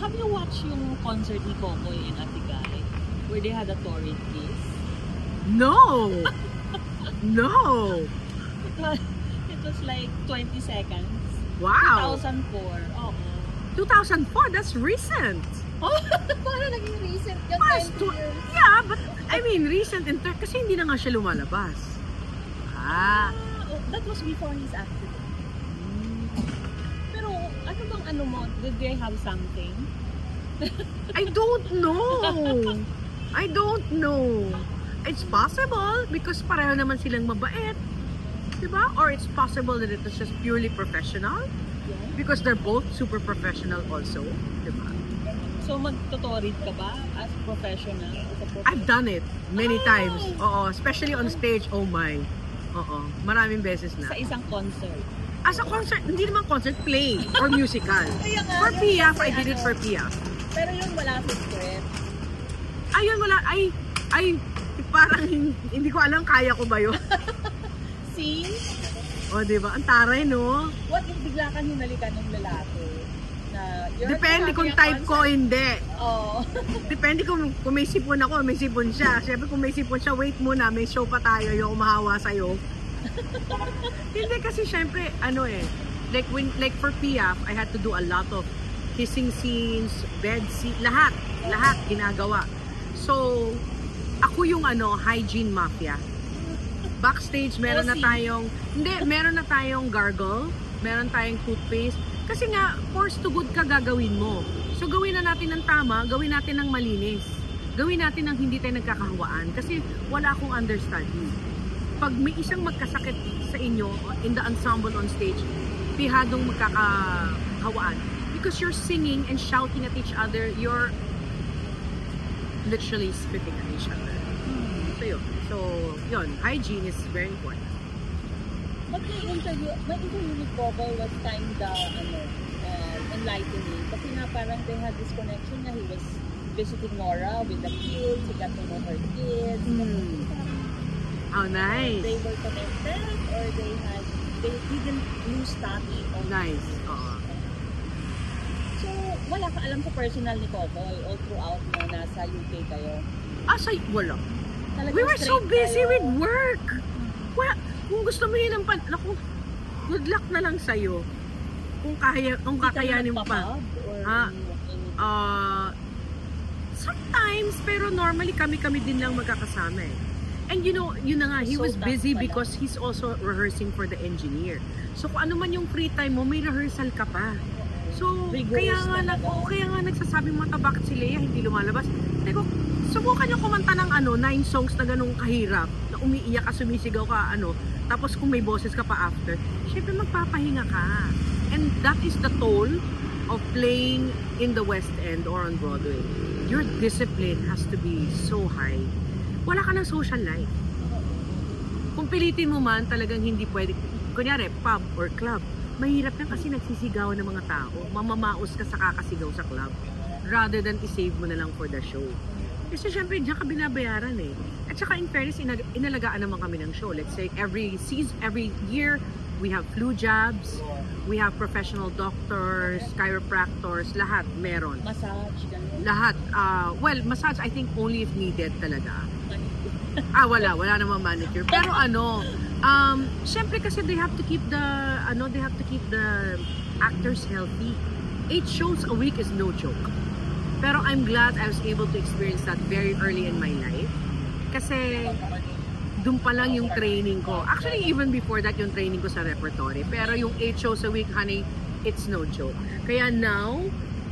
have you watched yung concert ni Kokoy and Ate Guy where they had a torrid kiss? No! No! It was like 20 seconds. Wow! 2004. Oo. 2004? That's recent! Oh, parang naging recent yung 20 years. Yeah, but I mean, recent in kasi hindi na nga siya lumalabas. That was before his accident. Pero ano bang ano mo? Did they have something? I don't know. I don't know. It's possible because pareho naman silang mabait. Diba? Or it's possible that it was just purely professional. Yeah. Because they're both super professional also. Diba? So magtutorid ka ba as professional? I've done it many times. Oo, especially on stage. Oh my. Oo, maraming beses na. Sa isang concert. As a concert, hindi naman concert, play or musical. For PIAF, I did it for PIAF. Pero yung wala sa script. Ayun, wala. Ay, parang hindi ko alam kaya ko ba yun. See? O, diba? Ang taray, no? What if bigla kang hinalikan ng lalaki? Depende kung type ko, hindi. Oh. Depende kung may sipon ako, may sipon siya. Siyempre kung may sipon siya, wait muna, may show pa tayo, yung umahawa sa'yo. Hindi kasi siyempre, ano like for PIAF, I had to do a lot of kissing scenes, bed scene, lahat ginagawa. So, ako yung hygiene mafia. Backstage, meron na tayong gargle, meron tayong toothpaste. Kasi nga, forced to good ka gagawin mo. So, gawin na natin ng tama, gawin natin ng malinis. Gawin natin ng hindi tayo nagkakahawaan. Kasi wala akong understudy. Pag may isang magkasakit sa inyo, in the ensemble on stage, pihadong magkakahawaan. Because you're singing and shouting at each other, you're literally spitting at each other. So yun. Hygiene is very important. But my interview with Kokoy was kinda enlightening. Kasi nga parang they had this connection na he was visiting Nora with the kids, he got to know her kids. Oh, nice. They were connected or they didn't lose touch. Nice. So, wala ka alam sa personal ni Kokoy all throughout na nasa UK kayo? Wala. Talagang We were so busy kayo. with work. Wala. Kung gusto mo yun good luck na lang sa'yo. Kung kakayanin mo pa. Sometimes, pero normally kami din lang magkakasama eh. And you know, yun na nga, he was busy because he's also rehearsing for the engineer. So kung ano man yung free time mo, may rehearsal ka pa. So, kaya nga nagsasabi mo, bakit si Lea hindi lumalabas? Teko, subukan niyo kumanta ng 9 songs na ganung kahirap, na umiiyak ka, sumisigaw ka, tapos kung may boses ka pa after, syempre magpapahinga ka. And that is the toll of playing in the West End or on Broadway. Your discipline has to be so high. Wala ka ng social life. Kung pilitin mo man, talagang hindi pwede. Kunyari, pub or club, mahirap na kasi nagsisigawan ng mga tao. Mamamaos ka sa kakasigaw sa club. Rather than i-save mo na lang for the show. Kasi syempre, diyan ka binabayaran eh. At saka in fairness, inalagaan naman kami ng show. Let's say, every year, we have flu jabs, we have professional doctors, chiropractors, lahat meron. Massage, ganun? Lahat. Well, massage, I think only if needed talaga. Wala namang manicure. Pero syempre kasi they have to keep the actors healthy. 8 shows a week is no joke. Pero I'm glad I was able to experience that very early in my life. Kasi dun pa lang yung training ko. Actually, even before that, yung training ko sa repertory. Pero yung 8 shows a week, honey, it's no joke. Kaya now,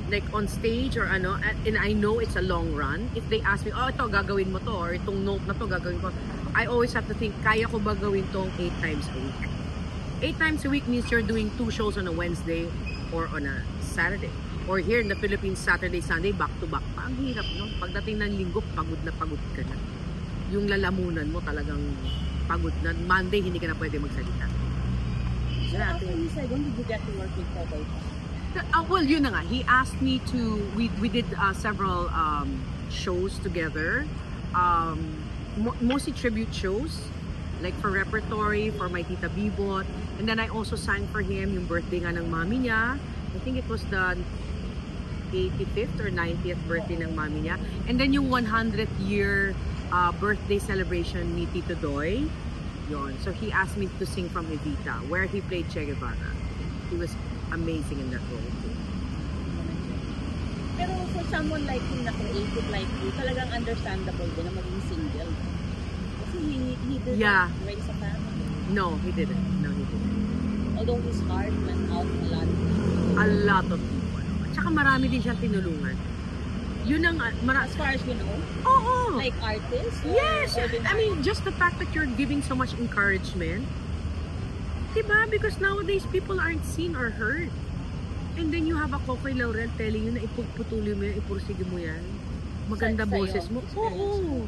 like on stage or and I know it's a long run. If they ask me, ito gagawin mo to, or itong note na to gagawin ko, I always have to think, kaya ko ba gawin tong 8 times a week? 8 times a week means you're doing 2 shows on a Wednesday or on a Saturday. Or here in the Philippines, Saturday, Sunday, back to back pa. Ang hirap, no? Pagdating ng linggo, pagod na pagod ka na. Yung lalamunan mo talagang pagod na. Monday, hindi ka na pwede magsalita. So after you said, when did you get to work with Kokoy? Well, yun na nga. He asked me to, we did several shows together. Mostly tribute shows. Like for repertory, for my Tita Bibot. And then I also sang for him yung birthday nga ng mami niya. I think it was the 85th or 90th birthday ng mami niya. And then yung 100th year birthday celebration ni Tito Doy. Yon. So he asked me to sing from Evita, where he played Che Guevara. He was amazing in that role too. Pero for someone like you, na creative like you, talagang understandable din na maging single. Kasi he didn't raise a family. No, he didn't. Although his heart went out a lot. A lot of people. At saka marami din siyang tinulungan. Yun ang, as far as you know? Oo. Like artists? Yes. I mean, just the fact that you're giving so much encouragement. Diba? Because nowadays, people aren't seen or heard. And then you have a Cocoy Laurel telling you na ipagputuloy mo yan, ipursige mo yan. Maganda boses mo. Oo.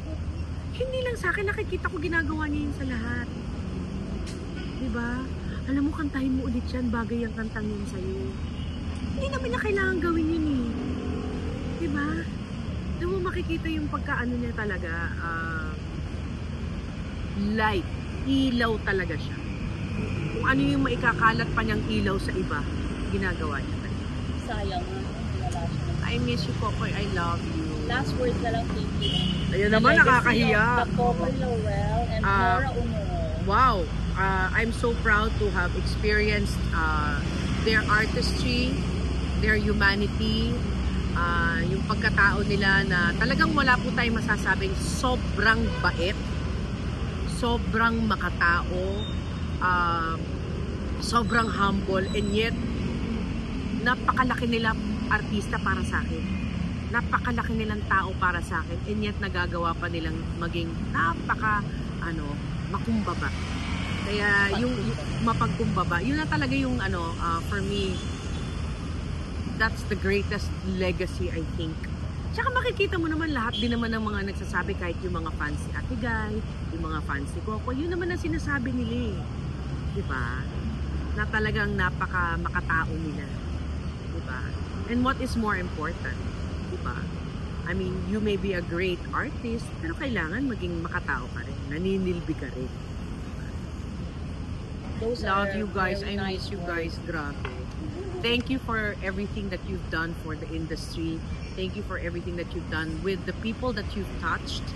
Hindi lang sa akin, nakikita ko ginagawa niya yun sa lahat. Diba? Alam mo, kantahin mo ulit yan, bagay ang kantang yun sa'yo. Hindi naman na kailangan gawin yun eh. Diba? Alam mo, makikita yung pagkaano niya talaga, light, ilaw talaga siya. Kung ano yung maikakalat pa niyang ilaw sa iba, ginagawa niya. Sayang. I miss you, Cocoy. I love you. Last words na lang, Pinky. Ayun naman, nakakahiya. The Cocoy Laurel and Nora Honor. Wow. I'm so proud to have experienced their artistry, their humanity, yung pagkatao nila na talagang wala po tayong masasabing sobrang bait, sobrang makatao, sobrang humble, and yet napakalaki nila artista para sa akin. Napakalaki nilang tao para sa akin, and yet nagagawa pa nilang maging makumbaba. Kaya yung mapagkumbaba, yun na talaga yung for me, that's the greatest legacy, I think. Tsaka makikita mo naman lahat din naman ng mga nagsasabi, kahit yung mga fans ni Ate Guy, yung mga fans ni Coco, yun naman ang sinasabi nila eh. Diba? Na talagang napaka makatao nila. Diba? And what is more important? Diba? I mean, you may be a great artist, pero kailangan maging makatao ka rin. Naninilbi ka rin. Those love you guys. I nice miss you words. guys. Grabe. Thank you for everything that you've done for the industry. Thank you for everything that you've done with the people that you've touched.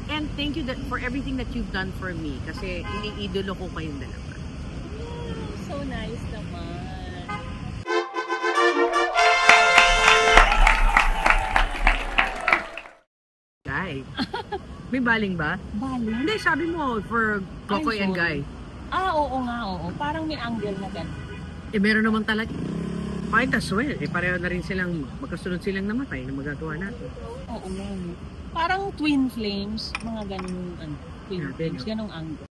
And thank you for everything that you've done for me. Kasi iniidolo ko kayong dalawa. So nice naman. Guy. May baling ba? Baling? Hindi, sabi mo for Cocoy and Guy. Oo nga, oo. Parang may angle na ganun. Meron naman talaga. Might as well. Pareho na rin silang, magkasunod silang namatay na magagawa natin. Oo nga. Parang twin flames, mga ganun, twin flames, ganung angle.